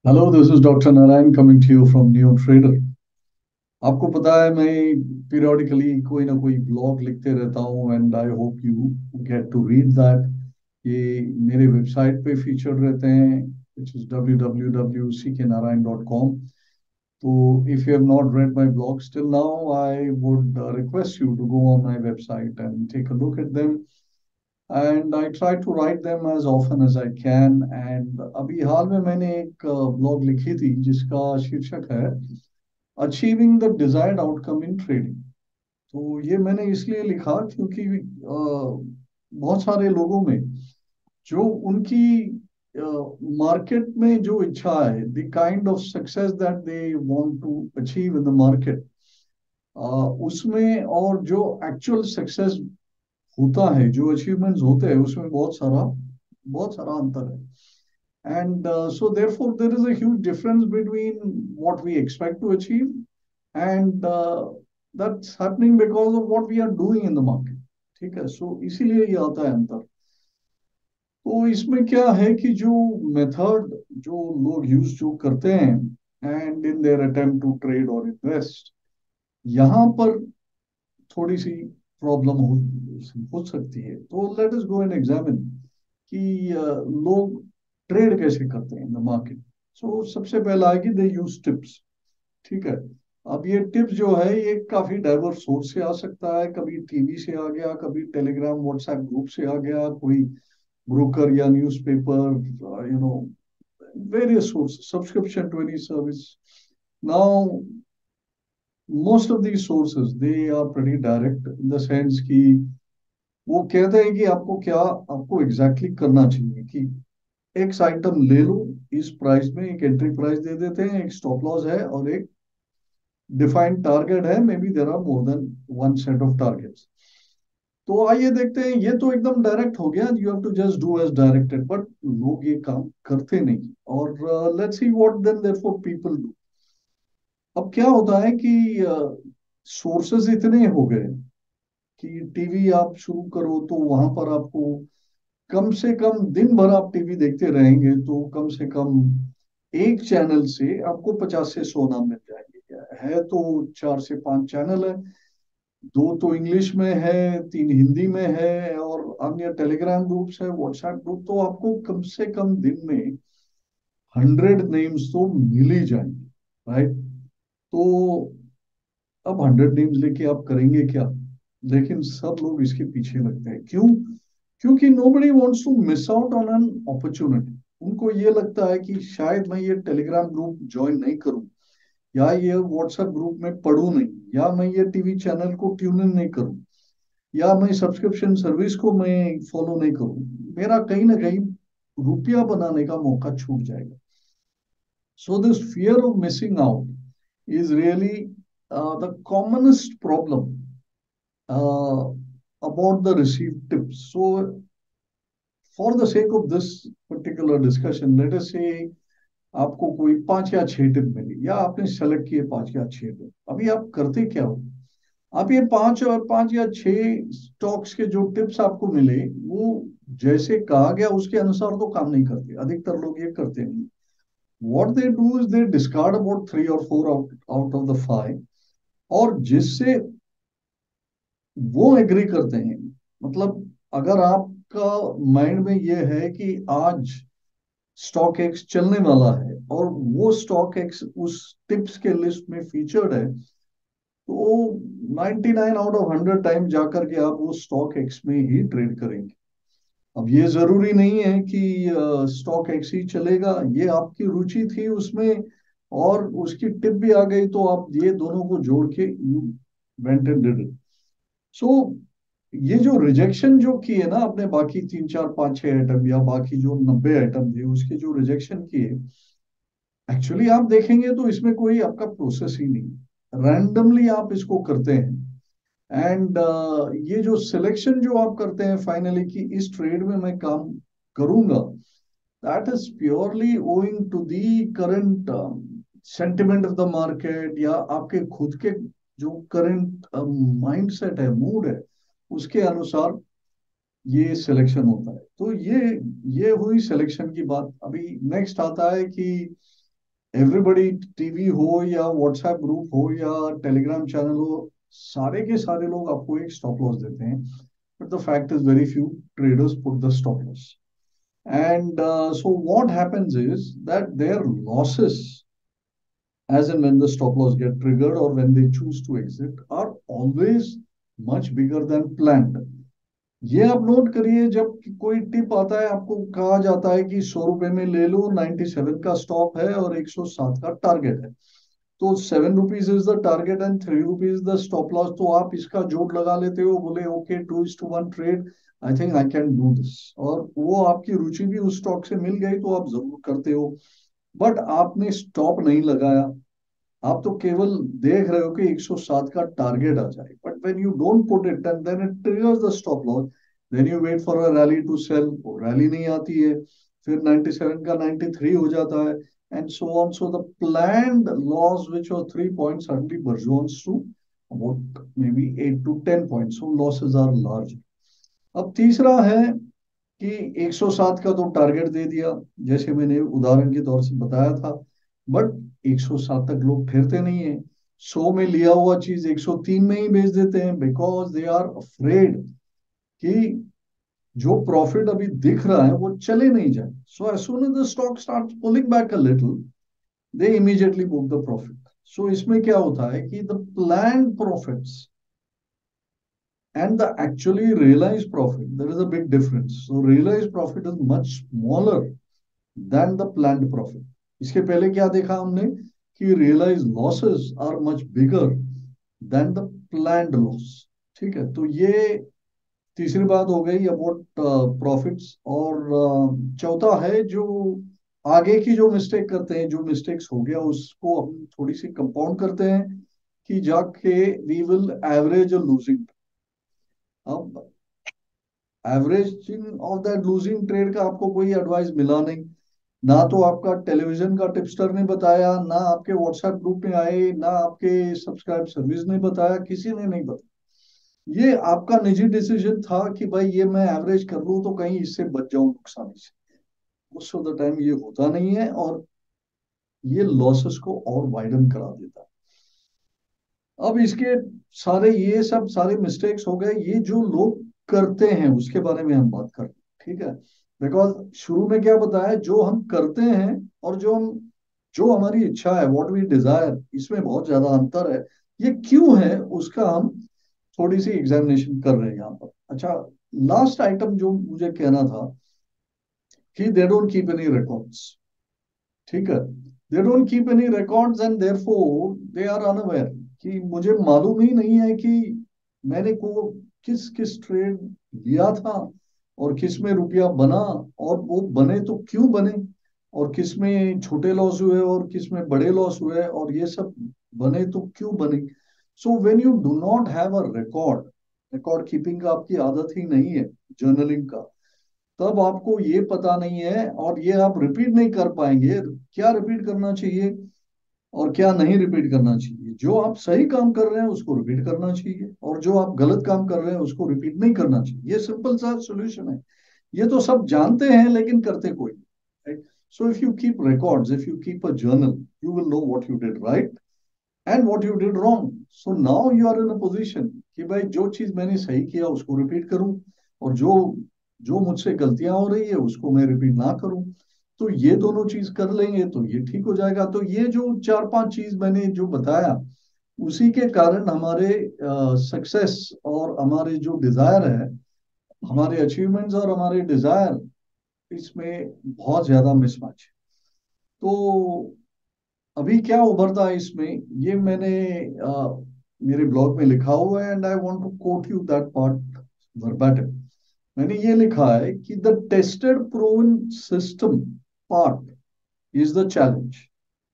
Hello, this is doctor Narayan coming to you from new trader. आपको पता है मैं पीरियोडिकली कोई ना कोई ब्लॉग लिखते रहता हूँ and I hope you get to read that. ये मेरे वेबसाइट पे फीचर्ड रहते हैं विच इज www.cknarayan.com। तो if you have not read my blogs till now, I would request you to go on my website and take a look at them, and I try to write them as often as I can। And अभी हाल में मैंने एक blog लिखी थी जिसका शीर्षक है achieving the desired outcome in trading. तो ये मैंने इसलिए लिखा क्योंकि बहुत सारे लोगों में जो उनकी मार्केट में जो इच्छा है, the kind of success that they want to achieve in the market, उसमें और जो एक्चुअल सक्सेस होता है, जो अचीवमेंट्स होते हैं, उसमें बहुत सारा अंतर है। And so therefore there is a huge difference between what we expect to achieve and that's happening because of what we are doing in the market. ठीक है, सो इसीलिए ये आता है अंतर। तो इसमें क्या है कि जो मेथड जो लोग यूज जो करते हैं and in their attempt to trade और इन्वेस्ट, यहाँ पर थोड़ी सी प्रॉब्लम हो सकती है। तो let us go and examine कि लोग ट्रेड कैसे करते हैं इन द मार्केट। सो सबसे पहला है कि दे यूज टिप्स। ठीक है, अब ये टिप्स जो है ये काफी डाइवर्स सोर्स से आ सकता है। कभी टीवी से आ गया, कभी टेलीग्राम व्हाट्सएप ग्रुप से आ गया, कोई ब्रोकर या newspaper, various source, subscription to any service. Now most of these sources they are pretty direct in the sense कि वो कहते हैं कि आपको एग्जैक्टली exactly करना चाहिए कि एक आइटम ले लो, इस प्राइस में एक एंट्री प्राइस दे देते हैं, एक स्टॉप लॉस है और एक डिफाइंड टारगेट है। May be there are more than one set of targets. तो आइए देखते हैं, ये तो एकदम डायरेक्ट हो गया, you have to just do as directed, but लोग ये काम करते नहीं। और let's see what then therefore people do. अब क्या होता है कि सोर्सेज इतने हो गए कि टीवी आप शुरू करो तो वहां पर आपको कम से कम दिन भर आप टीवी देखते रहेंगे तो कम से कम एक चैनल से आपको 50 से 100 नाम मिल जाएंगे। है तो 4 से 5 चैनल है, दो तो इंग्लिश में है, तीन हिंदी में है और अन्य टेलीग्राम ग्रुप्स है, व्हाट्सएप ग्रुप। तो आपको कम से कम दिन में 100 नेम्स तो मिल ही जाएंगे, राइट? तो अब 100 नेम्स लेके आप करेंगे क्या? लेकिन सब लोग इसके पीछे लगते हैं, क्यों? क्योंकि nobody wants to miss out on an opportunity। उनको ये लगता है कि शायद मैं ये टेलीग्राम ग्रुप ज्वाइन नहीं करूं, या ये व्हाट्सएप ग्रुप में पढ़ूं नहीं, या मैं ये टीवी चैनल को ट्यून इन नहीं करूं, या मैं सब्सक्रिप्शन सर्विस को मैं फॉलो नहीं करूं, मेरा कहीं ना कहीं रुपया बनाने का मौका छूट जाएगा। So this fear of missing out is really the commonest problem uh, about the received tips. So, for the sake of this particular discussion, let us say आपको कोई 5 या 6 टिप मिली, या आपने सेलेक्ट किए 5 या 6 टिप। अभी आप करते क्या हो? आप ये 5 या 5 या 6 स्टॉक्स के जो टिप्स आपको मिले, वो जैसे कहा गया उसके अनुसार तो काम नहीं करते। अधिकतर लोग ये करते नहीं। What they do is they discard about 3 or 4 out of the 5, और जिससे वो एग्री करते हैं। मतलब अगर आपका माइंड में ये है कि आज स्टॉक एक्स चलने वाला है और वो स्टॉक एक्स उस टिप्स के लिस्ट में फीचर्ड है, तो 99 आउट ऑफ 100 टाइम जाकर के आप वो स्टॉक एक्स में ही ट्रेड करेंगे। अब ये जरूरी नहीं है कि स्टॉक एक्स ही चलेगा, ये आपकी रुचि थी उसमें और उसकी टिप भी आ गई तो आप ये दोनों को जोड़ के you went and did it. So ये जो रिजेक्शन जो किए ना आपने, बाकी 3 4 5 6 आइटम या बाकी जो 90 आइटम थे उसके जो रिजेक्शन किए, एक्चुअली आप देखेंगे तो इसमें कोई आपका प्रोसेस ही नहीं, रैंडमली आप इसको करते हैं। एंड ये जो सिलेक्शन जो आप करते हैं फाइनली कि इस ट्रेड में मैं काम करूंगा, that is purely owing to the current sentiment of the market, या आपके खुद के जो करंट माइंडसेट है, मूड है, उसके अनुसार ये सिलेक्शन होता है। तो ये हुई सिलेक्शन की बात। अभी नेक्स्ट आता है कि एवरीबडी, टीवी हो या व्हाट्सएप ग्रुप हो या टेलीग्राम चैनल हो, सारे के सारे लोग आपको एक स्टॉप लॉस देते हैं. But the fact is very few traders put the stop loss. And so what happens is that their losses, as and when the stop loss get triggered or when they choose to exit, are always much bigger than planned. ये आप note करिए, जब कोई tip आता है, आपको कहा जाता है कि 100 रुपए में ले लो, 97 का स्टॉप है और 107 का टारगेट है, तो 7 rupees is the target and 3 rupees the stop loss, तो आप इसका जोड़ लगा लेते हो, बोले okay 2:1 trade, I think I can do this, और वो आपकी रुचि भी उस स्टॉक से मिल गई तो आप जरूर करते हो. बट आपने स्टॉप नहीं लगाया, आप तो केवल देख रहे हो कि 107 का टारगेट आ जाए, but when you don't put it and then it triggers the stop loss, then you wait for a rally to sell, वो रैली नहीं आती है, फिर 97 का 93 हो जाता है, and so on. So the planned loss, which was 3 points, suddenly burgeons to about maybe 8 to 10 points. So losses are large. अब तीसरा है कि 107 का तो टारगेट दे दिया, जैसे मैंने उदाहरण के तौर से बताया था, बट 107 तक लोग ठहरते नहीं है. 100 में लिया हुआ चीज 103 में ही बेच देते हैं, बिकॉज दे आर अफ्रेड कि जो प्रॉफिट अभी दिख रहा है वो चले नहीं जाए. So as soon as the stock start pulling back a little, they immediately book the profit. So इसमें क्या होता है कि the planned profits and the actually realized profit, there is a big difference. So realized profit is much smaller than the planned profit. इसके पहले क्या देखा हमने कि realized losses are much bigger than the planned loss. ठीक है, तो ये तीसरी बात हो गई अबाउट प्रॉफिट्स. और चौथा है जो आगे की जो मिस्टेक करते हैं, जो मिस्टेक्स हो गया उसको हम थोड़ी सी कंपाउंड करते हैं कि जाके वी विल एवरेज लूजिंग. अब averaging of that losing trade का आपको कोई एडवाइस मिला नहीं, ना तो आपका टेलीविजन का टिपस्टर ने बताया, ना आपके व्हाट्सएप ग्रुप में आए, ना आपके सब्सक्राइब सर्विस ने बताया, किसी ने नहीं बताया. ये आपका निजी डिसीजन था कि भाई ये मैं एवरेज कर लूं तो कहीं इससे बच जाऊं नुकसान से. मोस्ट ऑफ द टाइम ये होता नहीं है और ये लॉसेस को और वाइडन करा देता है. अब इसके सारे ये सब सारे मिस्टेक्स हो गए, ये जो लोग करते हैं उसके बारे में हम बात कर रहे हैं, ठीक है. बिकॉज शुरू में क्या बताया, जो हम करते हैं और जो हमारी इच्छा है, व्हाट वी डिजायर, इसमें बहुत ज्यादा अंतर है. ये क्यों है उसका हम थोड़ी सी एग्जामिनेशन कर रहे हैं यहाँ पर. अच्छा, लास्ट आइटम जो मुझे कहना था कि they don't keep any records. ठीक है, they don't keep any records and therefore they are unaware कि मुझे मालूम ही नहीं है कि मैंने को किस किस ट्रेड लिया था और किस में रुपया बना, और वो बने तो क्यों बने, और किस में छोटे लॉस हुए और किस में बड़े लॉस हुए, और ये सब बने तो क्यों बने. So when you do not have a record, record keeping का आपकी आदत ही नहीं है, जर्नलिंग का, तब आपको ये पता नहीं है और ये आप रिपीट नहीं कर पाएंगे क्या रिपीट करना चाहिए और क्या नहीं रिपीट करना चाहिए. जो आप सही काम कर रहे हैं उसको रिपीट करना चाहिए, और जो आप गलत काम कर रहे हैं उसको रिपीट नहीं करना चाहिए. ये सिंपल सा सोल्यूशन है. ये तो सब जानते हैं लेकिन करते कोई नहीं. So if you keep records, if you keep a journal, you will know what you did right and what you did wrong. So now you are in a position कि भाई जो चीज मैंने सही किया उसको रिपीट करूं, और जो जो मुझसे गलतियां हो रही है उसको मैं रिपीट ना करूं. तो ये दोनों चीज कर लेंगे तो ये ठीक हो जाएगा. तो ये जो चार पांच चीज मैंने जो बताया, उसी के कारण हमारे सक्सेस और हमारे जो डिजायर है, हमारे अचीवमेंट्स और हमारे डिजायर, इसमें बहुत ज्यादा मिसमैच है. तो अभी क्या उभरता है इसमें, ये मैंने मेरे ब्लॉग में लिखा हुआ है and I want to quote you that part verbatim. मैंने ये लिखा है कि the tested proven system part is the challenge.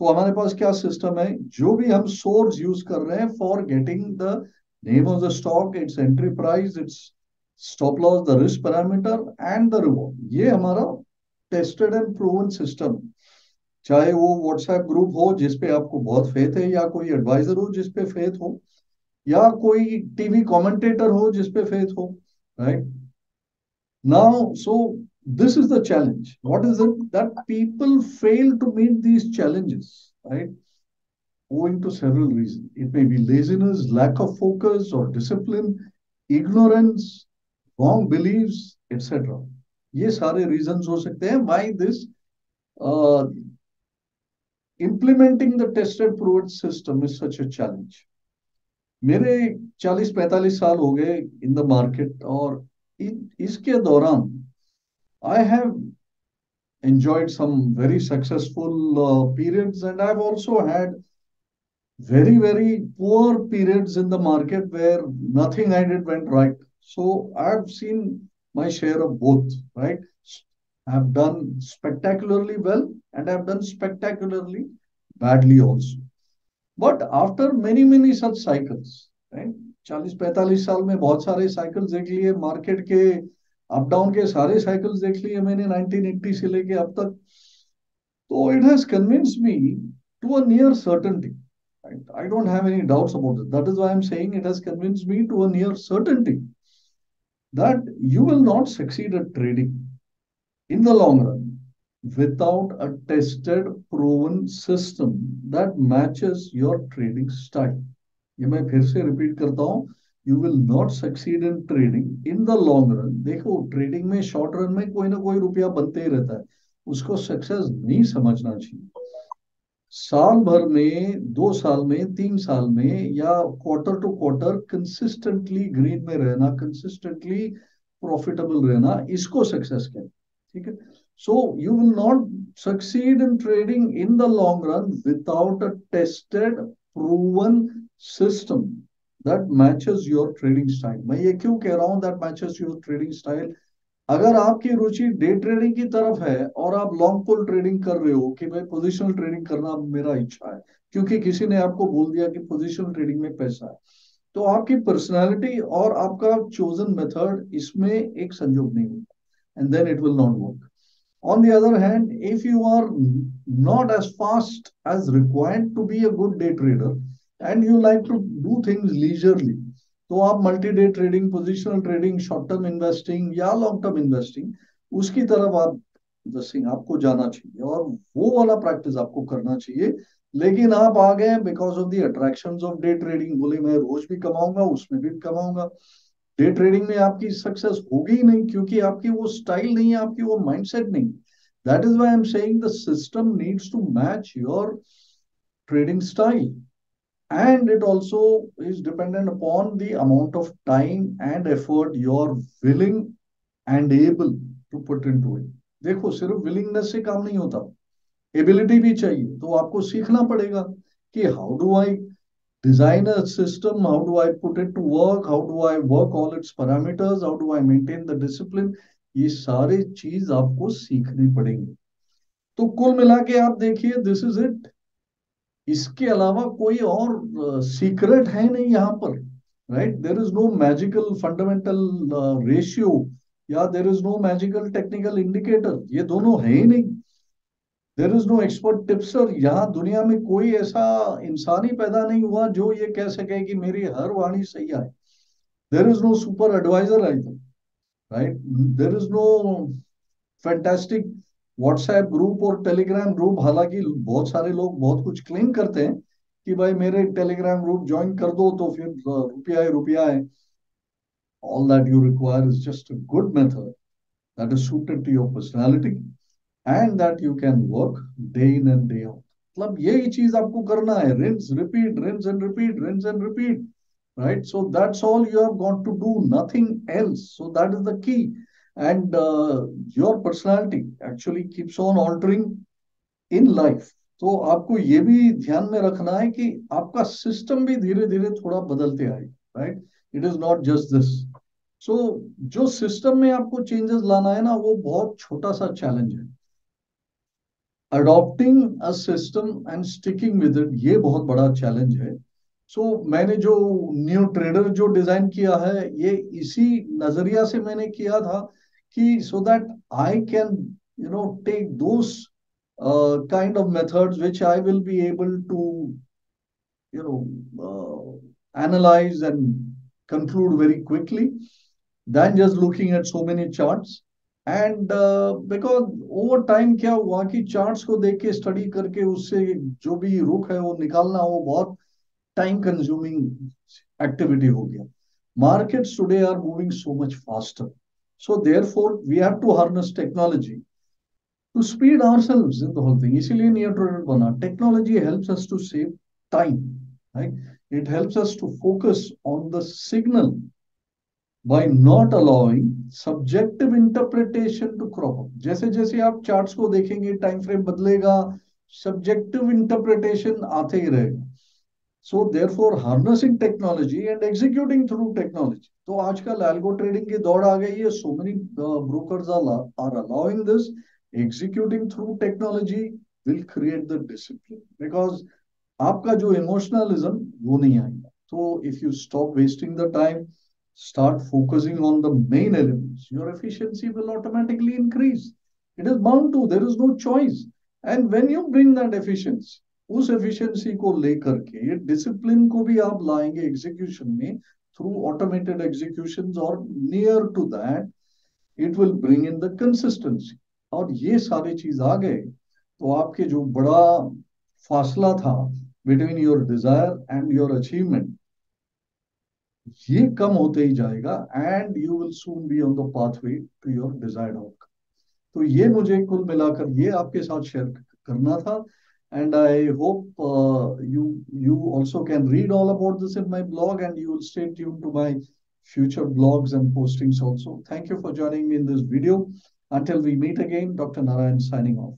तो हमारे पास क्या सिस्टम है, जो भी हम सोर्स यूज कर रहे हैं for getting the name of the stock, it's entry price, it's stop loss, the risk parameter and the reward, ये हमारा टेस्टेड एंड प्रूवन सिस्टम. चाहे वो व्हाट्सएप ग्रुप हो जिसपे आपको बहुत फेथ है, या कोई एडवाइजर हो जिसपे फेथ हो, या कोई टीवी कमेंटेटर हो जिसपे फेथ हो, right now. So This is the challenge. What is it? That people fail to meet these challenges, right? Owing to several reasons. It may be laziness, lack of focus or discipline, ignorance, wrong beliefs, etc. ये सारे reasons हो सकते हैं why this uh, implementing the tested proven system is such a challenge. मेरे 40-45 साल हो गए in the market और इसके दौरान I have enjoyed some very successful periods, and I've also had very poor periods in the market where nothing I did went right. So I've seen my share of both, right? I've done spectacularly well and I've done spectacularly badly also. But after many such cycles, right? 40-45 साल में बहुत सारे cycles देख लिए, market के up down के सारे cycles देख लिए मैंने 1980 से लेके अब तक. So it has convinced me to a near certainty. Right? I don't have any doubts about it. That is why I'm saying it has convinced me to a near certainty that you will not succeed at trading in the long run without a tested, proven system that matches your trading style. ये मैं फिर से repeat करता हूँ. You will not succeed in trading in the long run. देखो trading में short run में कोई ना कोई रुपया बनते ही रहता है, उसको सक्सेस नहीं समझना चाहिए. साल भर में, 2 साल में, 3 साल में या quarter to quarter consistently green में रहना, कंसिस्टेंटली प्रॉफिटेबल रहना, इसको सक्सेस कहते हैं. ठीक है. So you will not succeed in trading in the long run without a tested proven system that matches your trading style. मैं ये क्यों कह रहा हूं that matches your trading style? अगर आपकी रुचि डे ट्रेडिंग की तरफ है और आप लॉन्ग पुल ट्रेडिंग कर रहे हो कि भाई पोजिशनल ट्रेडिंग करना मेरा इच्छा है क्योंकि किसी ने आपको बोल दिया कि पोजिशनल ट्रेडिंग में पैसा है, तो आपकी पर्सनालिटी और आपका चोजन मेथड इसमें एक संयोग नहीं होता, and then it will not work. On the other hand, if you are not as fast as required to be a good day trader and you like to do things leisurely, तो आप multi day trading, positional trading, short term investing या long term investing, उसकी तरफ आप सिंह आपको जाना चाहिए और वो वाला प्रैक्टिस आपको करना चाहिए. लेकिन आप आ गए because of the attractions of day trading, बोले मैं रोज भी कमाऊंगा, उसमें भी कमाऊंगा. डे ट्रेडिंग में आपकी सक्सेस होगी ही नहीं क्योंकि आपकी वो स्टाइल नहीं है, आपकी वो माइंडसेट नहीं. That is why I am saying the system needs to match your trading style, and it also is dependent upon the amount of time and effort you're willing and able to put into it. देखो सिर्फ willingness से काम नहीं होता, ability भी चाहिए. तो आपको सीखना पड़ेगा कि how do I design a system, how do I put it to work, how do I work all its parameters, how do I maintain the discipline. ये सारे चीज आपको सीखनी पड़ेंगे. तो कुल मिला के आप देखिए, दिस इज इट. इसके अलावा कोई और सीक्रेट है नहीं यहाँ पर, right? There is no magical fundamental ratio या there is no magical technical indicator. ये दोनों है ही नहीं. There is no expert tipster. यहाँ दुनिया में कोई ऐसा इंसान ही पैदा नहीं हुआ जो ये कह सके कि मेरी हर वाणी सही है. There is no super advisor I think, right? There is no fantastic WhatsApp group और टेलीग्राम ग्रुप. हालांकि बहुत सारे लोग बहुत कुछ क्लेम करते हैं कि भाई मेरे टेलीग्राम ग्रुप ज्वाइन कर दो तो फिर रुपया है रुपया है. All that you require is just a good method that is suited to your personality and that you can work day in and day out. मतलब यही चीज आपको करना है. rinse repeat, rinse and repeat, rinse and repeat, right? So that's all you have got to do, nothing else. So that is the key. And your personality actually keeps on altering in life. तो आपको ये भी ध्यान में रखना है कि आपका सिस्टम भी धीरे धीरे थोड़ा बदलते आए, right? It is not just this. So जो सिस्टम में आपको चेंजेस लाना है ना, वो बहुत छोटा सा चैलेंज है. Adopting a system and sticking with it, ये बहुत बड़ा चैलेंज है. मैंने जो न्यू ट्रेडर जो डिजाइन किया है, ये इसी नजरिया से मैंने किया था कि so that I can take those kind of methods which I will be able to analyze and conclude very quickly than just looking at so many charts. And because over time क्या हुआ कि charts को देख के study करके उससे जो भी रुख है वो निकालना, वो बहुत टाइम कंज्यूमिंग एक्टिविटी हो गया. Markets today are moving so much faster. So therefore, we have to harness technology to speed ourselves in the whole thing. इसीलिए नियर ट्रेडर बना. Technology helps us to save time, right? It helps us to focus on the signal by not allowing subjective interpretation to crop up. जैसे जैसे आप charts को देखेंगे, time frame बदलेगा, subjective interpretation आते ही रहेगा. So therefore harnessing technology and executing through technology. तो आजकल एल्गो ट्रेडिंग की दौड़ आ गई है. So many brokers are allowing this. Executing through technology will create the discipline, because आपका जो इमोशनलिज्म वो नहीं आएगा. तो if you stop wasting the time, start focusing on the main elements, your efficiency will automatically increase. It is bound to, there is no choice. And when you bring that efficiency, उस efficiency को लेकर के discipline को भी आप लाएंगे execution में through automated executions or near to that, it will bring in the consistency. और ये सारी चीज आ गए तो आपके जो बड़ा फासला था between your desire and your achievement, ये कम होते ही जाएगा and you will soon be on the pathway to your desired outcome. तो ये मुझे कुल मिलाकर ये आपके साथ शेयर करना था. And I hope you also can read all about this in my blog, and you will stay tuned to my future blogs and postings also. Thank you for joining me in this video. Until we meet again, Dr. Narayan signing off.